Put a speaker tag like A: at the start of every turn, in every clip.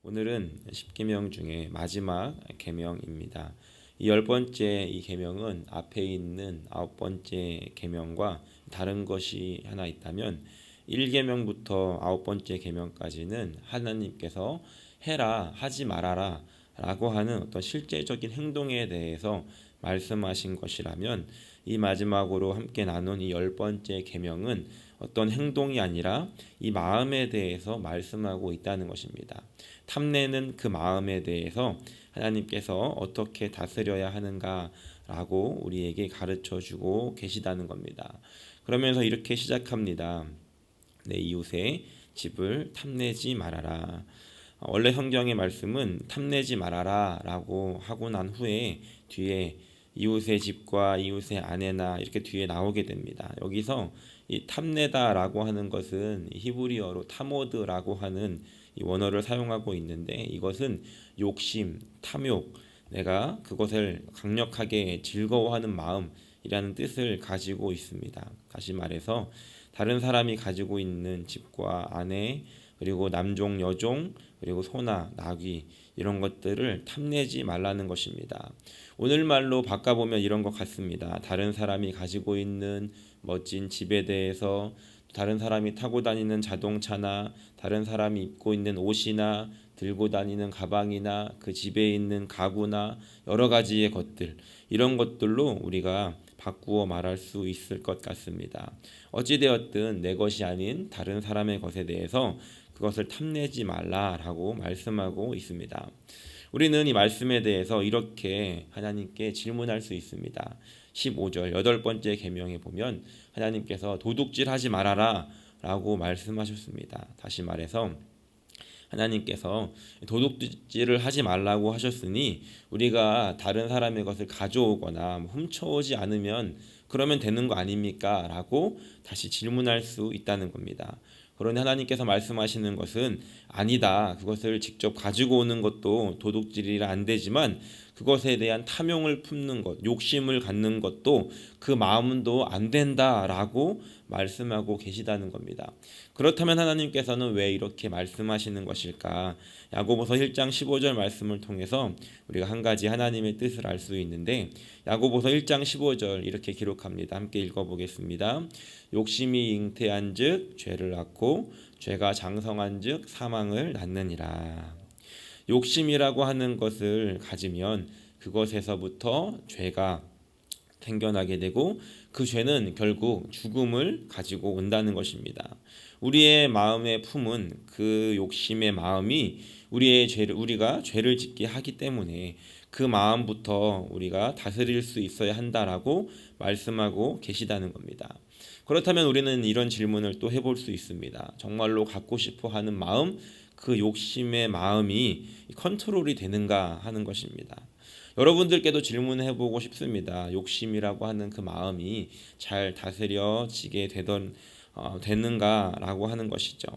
A: 오늘은 10계명 중에 마지막 계명입니다. 이 10번째 이 계명은 앞에 있는 9번째 계명과 다른 것이 하나 있다면 1계명부터 9번째 계명까지는 하나님께서 해라, 하지 말아라 라고 하는 어떤 실제적인 행동에 대해서 말씀하신 것이라면, 이 마지막으로 함께 나눈 이 10번째 계명은 어떤 행동이 아니라 이 마음에 대해서 말씀하고 있다는 것입니다. 탐내는 그 마음에 대해서 하나님께서 어떻게 다스려야 하는가라고 우리에게 가르쳐 주고 계시다는 겁니다. 그러면서 이렇게 시작합니다. 내 이웃의 집을 탐내지 말아라. 원래 성경의 말씀은 탐내지 말아라 라고 하고 난 후에 뒤에 이웃의 집과 이웃의 아내나 이렇게 뒤에 나오게 됩니다. 여기서 이 탐내다라고 하는 것은 히브리어로 타모드라고 하는 이 원어를 사용하고 있는데, 이것은 욕심, 탐욕, 내가 그것을 강력하게 즐거워하는 마음이라는 뜻을 가지고 있습니다. 다시 말해서 다른 사람이 가지고 있는 집과 아내, 그리고 남종, 여종, 그리고 소나 나귀, 이런 것들을 탐내지 말라는 것입니다. 오늘 말로 바꿔보면 이런 것 같습니다. 다른 사람이 가지고 있는 멋진 집에 대해서, 다른 사람이 타고 다니는 자동차나 다른 사람이 입고 있는 옷이나 들고 다니는 가방이나 그 집에 있는 가구나 여러 가지의 것들, 이런 것들로 우리가 바꾸어 말할 수 있을 것 같습니다. 어찌되었든 내 것이 아닌 다른 사람의 것에 대해서 그것을 탐내지 말라라고 말씀하고 있습니다. 우리는 이 말씀에 대해서 이렇게 하나님께 질문할 수 있습니다. 15절 8번째 계명에 보면 하나님께서 도둑질하지 말아라 라고 말씀하셨습니다. 다시 말해서 하나님께서 도둑질을 하지 말라고 하셨으니 우리가 다른 사람의 것을 가져오거나 훔쳐오지 않으면 그러면 되는 거 아닙니까? 라고 다시 질문할 수 있다는 겁니다. 그런데 하나님께서 말씀하시는 것은 아니다. 그것을 직접 가지고 오는 것도 도둑질이라 안 되지만 그것에 대한 탐욕을 품는 것, 욕심을 갖는 것도 그 마음도 안 된다라고 말씀하고 계시다는 겁니다. 그렇다면 하나님께서는 왜 이렇게 말씀하시는 것일까? 야고보서 1장 15절 말씀을 통해서 우리가 한 가지 하나님의 뜻을 알 수 있는데, 야고보서 1장 15절 이렇게 기록합니다. 함께 읽어보겠습니다. 욕심이 잉태한즉 죄를 낳고 죄가 장성한즉 사망을 낳느니라. 욕심이라고 하는 것을 가지면 그것에서부터 죄가 생겨나게 되고, 그 죄는 결국 죽음을 가지고 온다는 것입니다. 우리의 마음의 품은 그 욕심의 마음이 우리가 죄를 짓게 하기 때문에 그 마음부터 우리가 다스릴 수 있어야 한다라고 말씀하고 계시다는 겁니다. 그렇다면 우리는 이런 질문을 또 해볼 수 있습니다. 정말로 갖고 싶어 하는 마음, 그 욕심의 마음이 컨트롤이 되는가 하는 것입니다. 여러분들께도 질문해보고 싶습니다. 욕심이라고 하는 그 마음이 잘 다스려지게 되는가라고 하는 것이죠.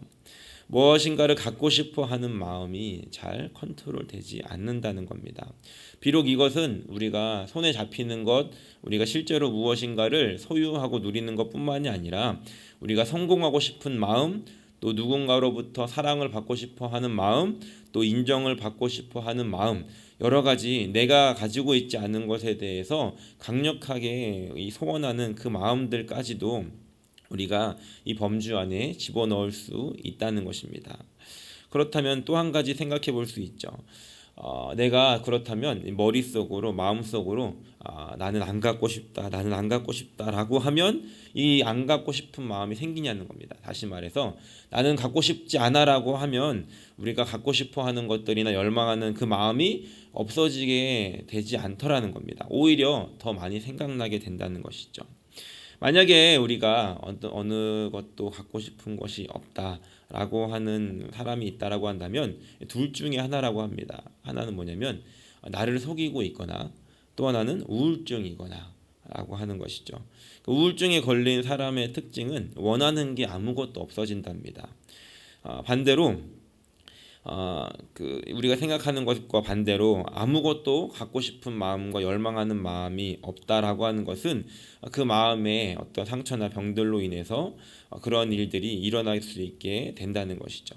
A: 무엇인가를 갖고 싶어 하는 마음이 잘 컨트롤되지 않는다는 겁니다. 비록 이것은 우리가 손에 잡히는 것, 우리가 실제로 무엇인가를 소유하고 누리는 것뿐만이 아니라 우리가 성공하고 싶은 마음, 또 누군가로부터 사랑을 받고 싶어 하는 마음, 또 인정을 받고 싶어 하는 마음, 여러 가지 내가 가지고 있지 않은 것에 대해서 강력하게 소원하는 그 마음들까지도 우리가 이 범주 안에 집어넣을 수 있다는 것입니다. 그렇다면 또 한 가지 생각해 볼 수 있죠. 내가 그렇다면 머릿속으로, 마음속으로 나는 안 갖고 싶다, 나는 안 갖고 싶다라고 하면 이 안 갖고 싶은 마음이 생기냐는 겁니다. 다시 말해서 나는 갖고 싶지 않아라고 하면 우리가 갖고 싶어 하는 것들이나 열망하는 그 마음이 없어지게 되지 않더라는 겁니다. 오히려 더 많이 생각나게 된다는 것이죠. 만약에 우리가 어느 것도 갖고 싶은 것이 없다라고 하는 사람이 있다라고 한다면 둘 중에 하나라고 합니다. 하나는 뭐냐면 나를 속이고 있거나, 또 하나는 우울증이거나 라고 하는 것이죠. 우울증에 걸린 사람의 특징은 원하는 게 아무것도 없어진답니다. 반대로 우리가 생각하는 것과 반대로 아무것도 갖고 싶은 마음과 열망하는 마음이 없다라고 하는 것은 그 마음의 어떤 상처나 병들로 인해서 그런 일들이 일어날 수 있게 된다는 것이죠.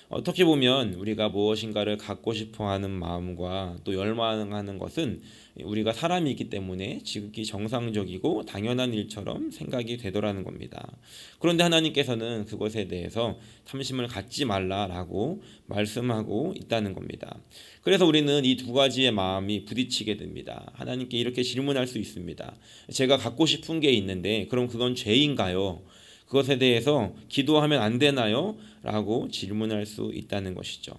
A: 어떻게 보면 우리가 무엇인가를 갖고 싶어 하는 마음과 또 열망하는 것은 우리가 사람이기 때문에 지극히 정상적이고 당연한 일처럼 생각이 되더라는 겁니다. 그런데 하나님께서는 그것에 대해서 탐심을 갖지 말라라고 말씀하고 있다는 겁니다. 그래서 우리는 이 두 가지의 마음이 부딪히게 됩니다. 하나님께 이렇게 질문할 수 있습니다. 제가 갖고 싶은 게 있는데 그럼 그건 죄인가요? 그것에 대해서 기도하면 안 되나요? 라고 질문할 수 있다는 것이죠.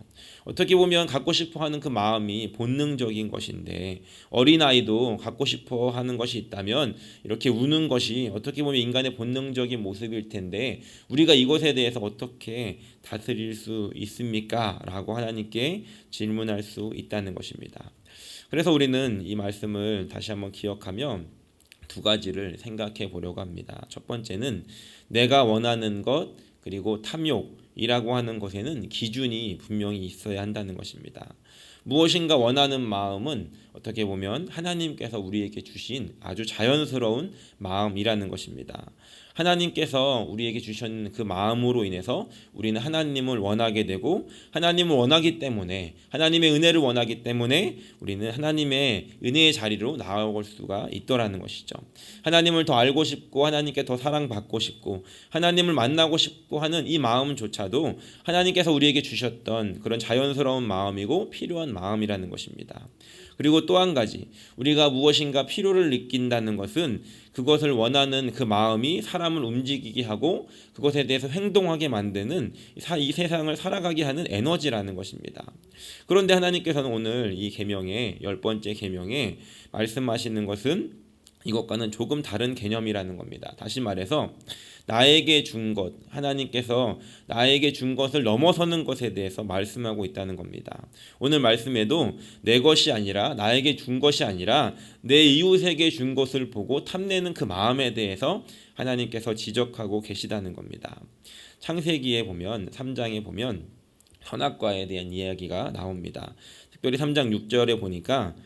A: 어떻게 보면 갖고 싶어 하는 그 마음이 본능적인 것인데 어린아이도 갖고 싶어 하는 것이 있다면 이렇게 우는 것이 어떻게 보면 인간의 본능적인 모습일 텐데 우리가 이것에 대해서 어떻게 다스릴 수 있습니까? 라고 하나님께 질문할 수 있다는 것입니다. 그래서 우리는 이 말씀을 다시 한번 기억하며 두 가지를 생각해 보려고 합니다. 첫 번째는 내가 원하는 것 그리고 탐욕이라고 하는 것에는 기준이 분명히 있어야 한다는 것입니다. 무엇인가 원하는 마음은 어떻게 보면 하나님께서 우리에게 주신 아주 자연스러운 마음이라는 것입니다. 하나님께서 우리에게 주신 그 마음으로 인해서 우리는 하나님을 원하게 되고 하나님을 원하기 때문에 하나님의 은혜를 원하기 때문에 우리는 하나님의 은혜의 자리로 나아올 수가 있더라는 것이죠. 하나님을 더 알고 싶고 하나님께 더 사랑받고 싶고 하나님을 만나고 싶고 하는 이 마음조차도 하나님께서 우리에게 주셨던 그런 자연스러운 마음이고 필요한 마음이라는 것입니다. 그리고 또 한 가지 우리가 무엇인가 필요를 느낀다는 것은 그것을 원하는 그 마음이 사람을 움직이게 하고 그것에 대해서 행동하게 만드는 이 세상을 살아가게 하는 에너지라는 것입니다. 그런데 하나님께서는 오늘 이 계명의 10번째 계명에 말씀하시는 것은 이것과는 조금 다른 개념이라는 겁니다. 다시 말해서 나에게 준 것, 하나님께서 나에게 준 것을 넘어서는 것에 대해서 말씀하고 있다는 겁니다. 오늘 말씀에도 내 것이 아니라 나에게 준 것이 아니라 내 이웃에게 준 것을 보고 탐내는 그 마음에 대해서 하나님께서 지적하고 계시다는 겁니다. 창세기에 보면 3장에 보면 선악과에 대한 이야기가 나옵니다. 특별히 3장 6절에 보니까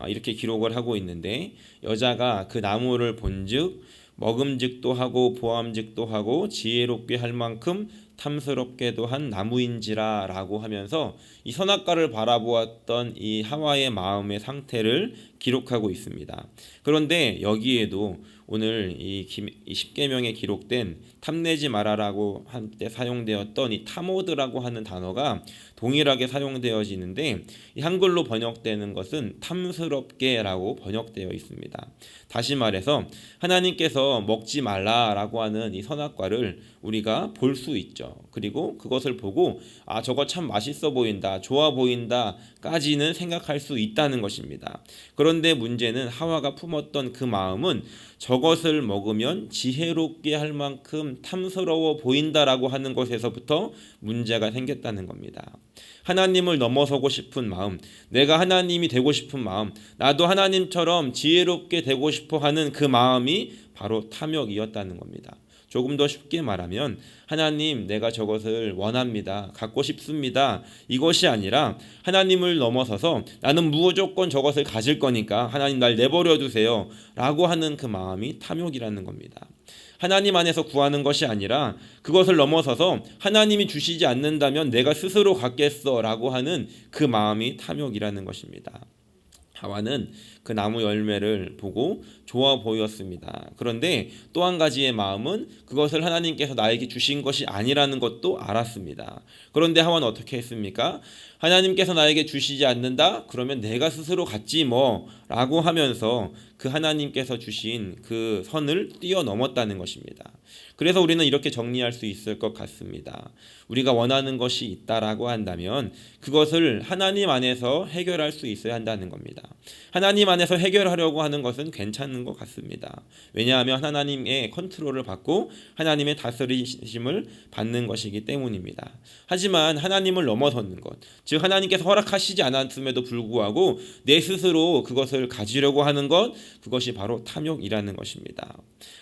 A: 이렇게 기록을 하고 있는데 여자가 그 나무를 본즉 먹음직도 하고 보암직도 하고 지혜롭게 할 만큼 탐스럽게도 한 나무인지라 라고 하면서 이 선악과를 바라보았던 이 하와의 마음의 상태를 기록하고 있습니다. 그런데 여기에도 오늘 이 10계명에 기록된 탐내지 말아라고 한때 사용되었던 이 탐오드라고 하는 단어가 동일하게 사용되어지는데 이 한글로 번역되는 것은 탐스럽게라고 번역되어 있습니다. 다시 말해서 하나님께서 먹지 말라라고 하는 이 선악과를 우리가 볼 수 있죠. 그리고 그것을 보고 저거 참 맛있어 보인다, 좋아 보인다까지는 생각할 수 있다는 것입니다. 그런데 문제는 하와가 품었던 그 마음은 저것을 먹으면 지혜롭게 할 만큼 탐스러워 보인다라고 하는 것에서부터 문제가 생겼다는 겁니다. 하나님을 넘어서고 싶은 마음, 내가 하나님이 되고 싶은 마음, 나도 하나님처럼 지혜롭게 되고 싶어 하는 그 마음이 바로 탐욕이었다는 겁니다. 조금 더 쉽게 말하면 하나님 내가 저것을 원합니다. 갖고 싶습니다. 이것이 아니라 하나님을 넘어서서 나는 무조건 저것을 가질 거니까 하나님 날 내버려 두세요 라고 하는 그 마음이 탐욕이라는 겁니다. 하나님 안에서 구하는 것이 아니라 그것을 넘어서서 하나님이 주시지 않는다면 내가 스스로 갖겠어 라고 하는 그 마음이 탐욕이라는 것입니다. 하와는 그 나무 열매를 보고 좋아 보였습니다. 그런데 또 한 가지의 마음은 그것을 하나님께서 나에게 주신 것이 아니라는 것도 알았습니다. 그런데 하와는 어떻게 했습니까? 하나님께서 나에게 주시지 않는다? 그러면 내가 스스로 갖지 뭐 라고 하면서 그 하나님께서 주신 그 선을 뛰어넘었다는 것입니다. 그래서 우리는 이렇게 정리할 수 있을 것 같습니다. 우리가 원하는 것이 있다라고 한다면 그것을 하나님 안에서 해결할 수 있어야 한다는 겁니다. 하나님 안에서 해결하려고 하는 것은 괜찮은 것 같습니다. 왜냐하면 하나님의 컨트롤을 받고 하나님의 다스리심을 받는 것이기 때문입니다. 하지만 하나님을 넘어서는 것, 즉 하나님께서 허락하시지 않았음에도 불구하고 내 스스로 그것을 가지려고 하는 것, 그것이 바로 탐욕이라는 것입니다.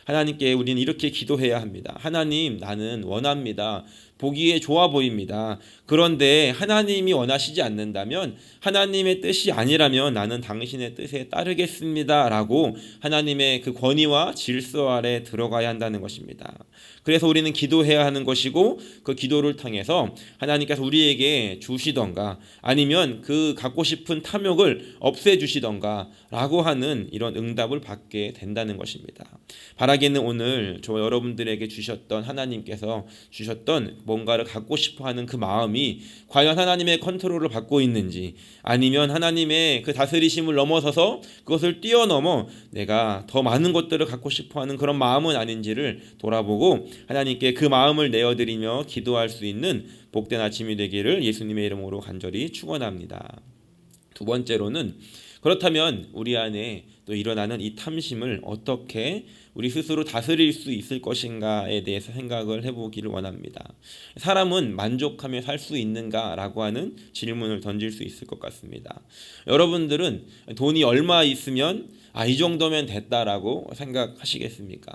A: 하나님께 우리는 이렇게 기도해야 합니다. 하나님, 나는 원합니다. 보기에 좋아 보입니다. 그런데 하나님이 원하시지 않는다면, 하나님의 뜻이 아니라면 나는 당신의 뜻에 따르겠습니다 라고 하나님의 그 권위와 질서 아래 들어가야 한다는 것입니다. 그래서 우리는 기도해야 하는 것이고, 그 기도를 통해서 하나님께서 우리에게 주시던가 아니면 그 갖고 싶은 탐욕을 없애주시던가 라고 하는 이런 응답을 받게 된다는 것입니다. 바라기는 오늘 저 여러분들에게 주셨던, 하나님께서 주셨던 뭔가를 갖고 싶어하는 그 마음이 과연 하나님의 컨트롤을 받고 있는지, 아니면 하나님의 그 다스리심을 넘어서서 그것을 뛰어넘어 내가 더 많은 것들을 갖고 싶어하는 그런 마음은 아닌지를 돌아보고 하나님께 그 마음을 내어드리며 기도할 수 있는 복된 아침이 되기를 예수님의 이름으로 간절히 축원합니다. 두 번째로는, 그렇다면 우리 안에 또 일어나는 이 탐심을 어떻게 우리 스스로 다스릴 수 있을 것인가에 대해서 생각을 해보기를 원합니다. 사람은 만족하며 살 수 있는가라고 하는 질문을 던질 수 있을 것 같습니다. 여러분들은 돈이 얼마 있으면 이 정도면 됐다라고 생각하시겠습니까?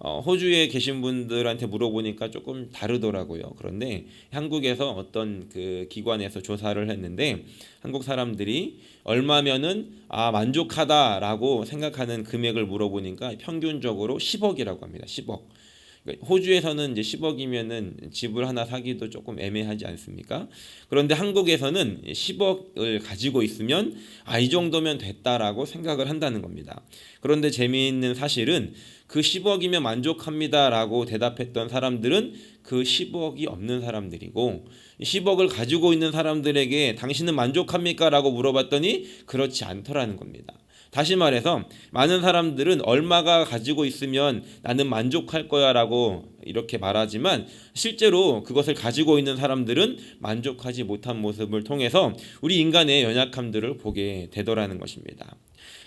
A: 호주에 계신 분들한테 물어보니까 조금 다르더라고요. 그런데 한국에서 어떤 그 기관에서 조사를 했는데, 한국 사람들이 얼마면은 만족하다라고 생각하는 금액을 물어보니까 평균적으로 10억이라고 합니다. 10억. 호주에서는 이제 10억이면은 집을 하나 사기도 조금 애매하지 않습니까? 그런데 한국에서는 10억을 가지고 있으면 이 정도면 됐다라고 생각을 한다는 겁니다. 그런데 재미있는 사실은 그 10억이면 만족합니다라고 대답했던 사람들은 그 10억이 없는 사람들이고, 10억을 가지고 있는 사람들에게 당신은 만족합니까? 라고 물어봤더니 그렇지 않더라는 겁니다. 다시 말해서 많은 사람들은 얼마가 가지고 있으면 나는 만족할 거야 라고 이렇게 말하지만, 실제로 그것을 가지고 있는 사람들은 만족하지 못한 모습을 통해서 우리 인간의 연약함들을 보게 되더라는 것입니다.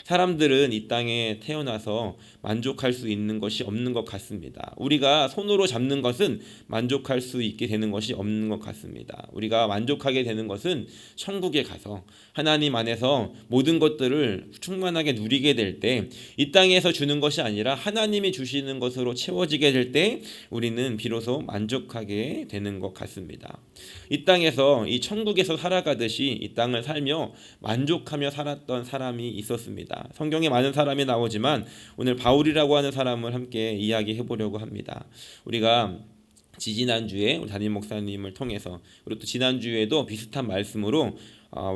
A: 사람들은 이 땅에 태어나서 만족할 수 있는 것이 없는 것 같습니다. 우리가 손으로 잡는 것은 만족할 수 있게 되는 것이 없는 것 같습니다. 우리가 만족하게 되는 것은 천국에 가서 하나님 안에서 모든 것들을 충만하게 누리게 될 때, 이 땅에서 주는 것이 아니라 하나님이 주시는 것으로 채워지게 될 때 우리는 비로소 만족하게 되는 것 같습니다. 이 땅에서, 이 천국에서 살아가듯이 이 땅을 살며 만족하며 살았던 사람이 있었습니다. 성경에 많은 사람이 나오지만 오늘 바울이라고 하는 사람을 함께 이야기해 보려고 합니다. 우리가 지지난주에 우리 담임 목사님을 통해서, 그리고 또 지난주에도 비슷한 말씀으로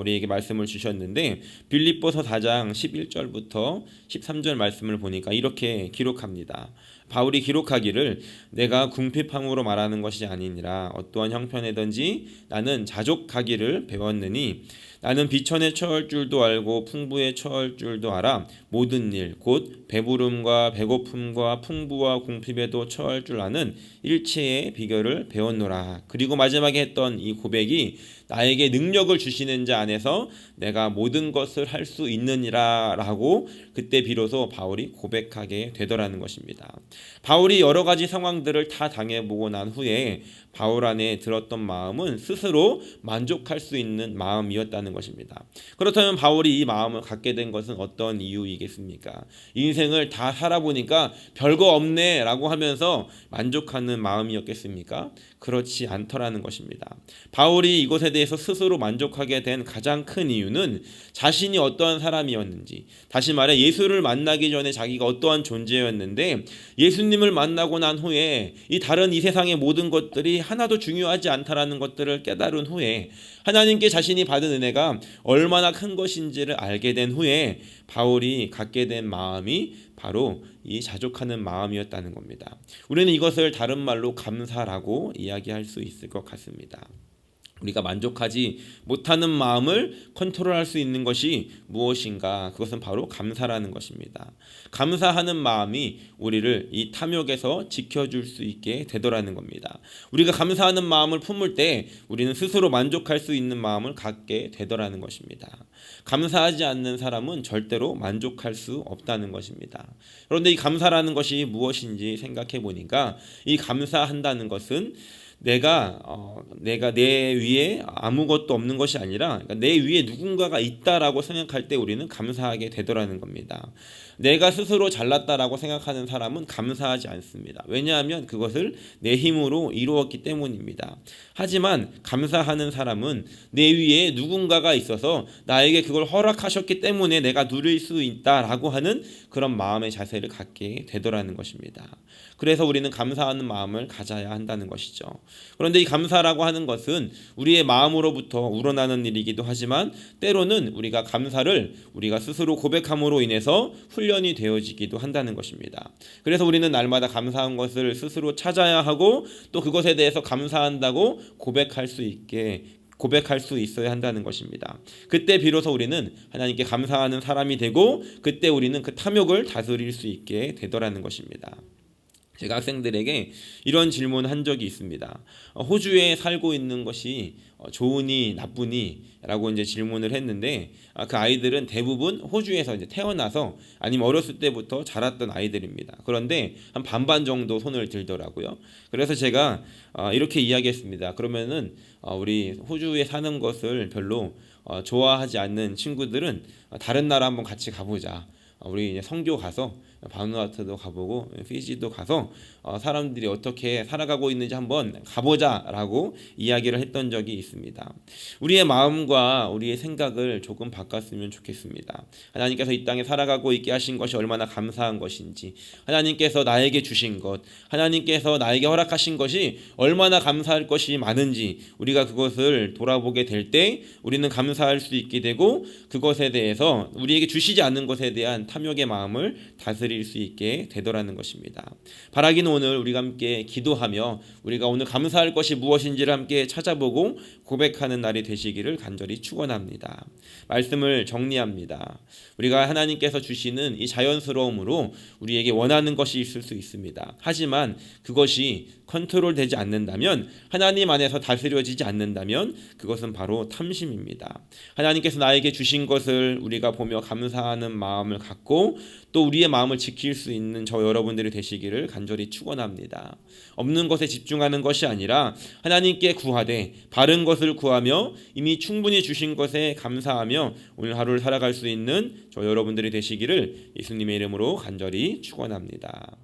A: 우리에게 말씀을 주셨는데, 빌립보서 4장 11절부터 13절 말씀을 보니까 이렇게 기록합니다. 바울이 기록하기를, 내가 궁핍함으로 말하는 것이 아니니라 어떠한 형편이든지 나는 자족하기를 배웠느니, 나는 비천에 처할 줄도 알고 풍부에 처할 줄도 알아 모든 일 곧 배부름과 배고픔과 풍부와 궁핍에도 처할 줄 아는 일체의 비결을 배웠노라. 그리고 마지막에 했던 이 고백이, 나에게 능력을 주시는 자 안에서 내가 모든 것을 할 수 있느니라 라고 그때 비로소 바울이 고백하게 되더라는 것입니다. 바울이 여러 가지 상황들을 다 당해보고 난 후에 바울 안에 들었던 마음은 스스로 만족할 수 있는 마음이었다는 것입니다. 그렇다면 바울이 이 마음을 갖게 된 것은 어떤 이유이겠습니까? 인생을 다 살아보니까 별거 없네 라고 하면서 만족하는 마음이었겠습니까? 그렇지 않더라는 것입니다. 바울이 이것에 대해서 스스로 만족하게 된 가장 큰 이유는 자신이 어떠한 사람이었는지, 다시 말해 예수를 만나기 전에 자기가 어떠한 존재였는데, 예수님을 만나고 난 후에 이 다른 이 세상의 모든 것들이 하나도 중요하지 않다라는 것들을 깨달은 후에, 하나님께 자신이 받은 은혜가 얼마나 큰 것인지를 알게 된 후에 바울이 갖게 된 마음이 바로 이 자족하는 마음이었다는 겁니다. 우리는 이것을 다른 말로 감사라고 이야기할 수 있을 것 같습니다. 우리가 만족하지 못하는 마음을 컨트롤할 수 있는 것이 무엇인가? 그것은 바로 감사라는 것입니다. 감사하는 마음이 우리를 이 탐욕에서 지켜줄 수 있게 되더라는 겁니다. 우리가 감사하는 마음을 품을 때 우리는 스스로 만족할 수 있는 마음을 갖게 되더라는 것입니다. 감사하지 않는 사람은 절대로 만족할 수 없다는 것입니다. 그런데 이 감사라는 것이 무엇인지 생각해 보니까, 이 감사한다는 것은 내가 내 위에 아무것도 없는 것이 아니라 그러니까 내 위에 누군가가 있다라고 생각할 때 우리는 감사하게 되더라는 겁니다. 내가 스스로 잘났다라고 생각하는 사람은 감사하지 않습니다. 왜냐하면 그것을 내 힘으로 이루었기 때문입니다. 하지만 감사하는 사람은 내 위에 누군가가 있어서 나에게 그걸 허락하셨기 때문에 내가 누릴 수 있다라고 하는 그런 마음의 자세를 갖게 되더라는 것입니다. 그래서 우리는 감사하는 마음을 가져야 한다는 것이죠. 그런데 이 감사라고 하는 것은 우리의 마음으로부터 우러나는 일이기도 하지만 때로는 우리가 감사를 우리가 스스로 고백함으로 인해서 훈련이 되어지기도 한다는 것입니다. 그래서 우리는 날마다 감사한 것을 스스로 찾아야 하고 또 그것에 대해서 감사한다고 고백할 수 있어야 한다는 것입니다. 그때 비로소 우리는 하나님께 감사하는 사람이 되고 그때 우리는 그 탐욕을 다스릴 수 있게 되더라는 것입니다. 제가 학생들에게 이런 질문한 적이 있습니다. 호주에 살고 있는 것이 좋으니 나쁘니? 라고 이제 질문을 했는데 그 아이들은 대부분 호주에서 이제 태어나서 아니면 어렸을 때부터 자랐던 아이들입니다. 그런데 한 반반 정도 손을 들더라고요. 그래서 제가 이렇게 이야기했습니다. 그러면은 우리 호주에 사는 것을 별로 좋아하지 않는 친구들은 다른 나라 한번 같이 가보자. 우리 이제 선교 가서 바누아투도 가보고 피지도 가서 사람들이 어떻게 살아가고 있는지 한번 가보자라고 이야기를 했던 적이 있습니다. 우리의 마음과 우리의 생각을 조금 바꿨으면 좋겠습니다. 하나님께서 이 땅에 살아가고 있게 하신 것이 얼마나 감사한 것인지, 하나님께서 나에게 주신 것, 하나님께서 나에게 허락하신 것이 얼마나 감사할 것이 많은지 우리가 그것을 돌아보게 될 때 우리는 감사할 수 있게 되고 그것에 대해서 우리에게 주시지 않는 것에 대한 탐욕의 마음을 다스릴 수 있게 되더라는 것입니다. 바라기는 오늘 우리가 함께 기도하며 우리가 오늘 감사할 것이 무엇인지를 함께 찾아보고 고백하는 날이 되시기를 간절히 축원합니다. 말씀을 정리합니다. 우리가 하나님께서 주시는 이 자연스러움으로 우리에게 원하는 것이 있을 수 있습니다. 하지만 그것이 컨트롤되지 않는다면, 하나님 안에서 다스려지지 않는다면 그것은 바로 탐심입니다. 하나님께서 나에게 주신 것을 우리가 보며 감사하는 마음을 갖고 또 우리의 마음을 지킬 수 있는 저 여러분들이 되시기를 간절히 축원합니다. 없는 것에 집중하는 것이 아니라 하나님께 구하되 바른 것을 구하며 이미 충분히 주신 것에 감사하며 오늘 하루를 살아갈 수 있는 저 여러분들이 되시기를 예수님의 이름으로 간절히 축원합니다.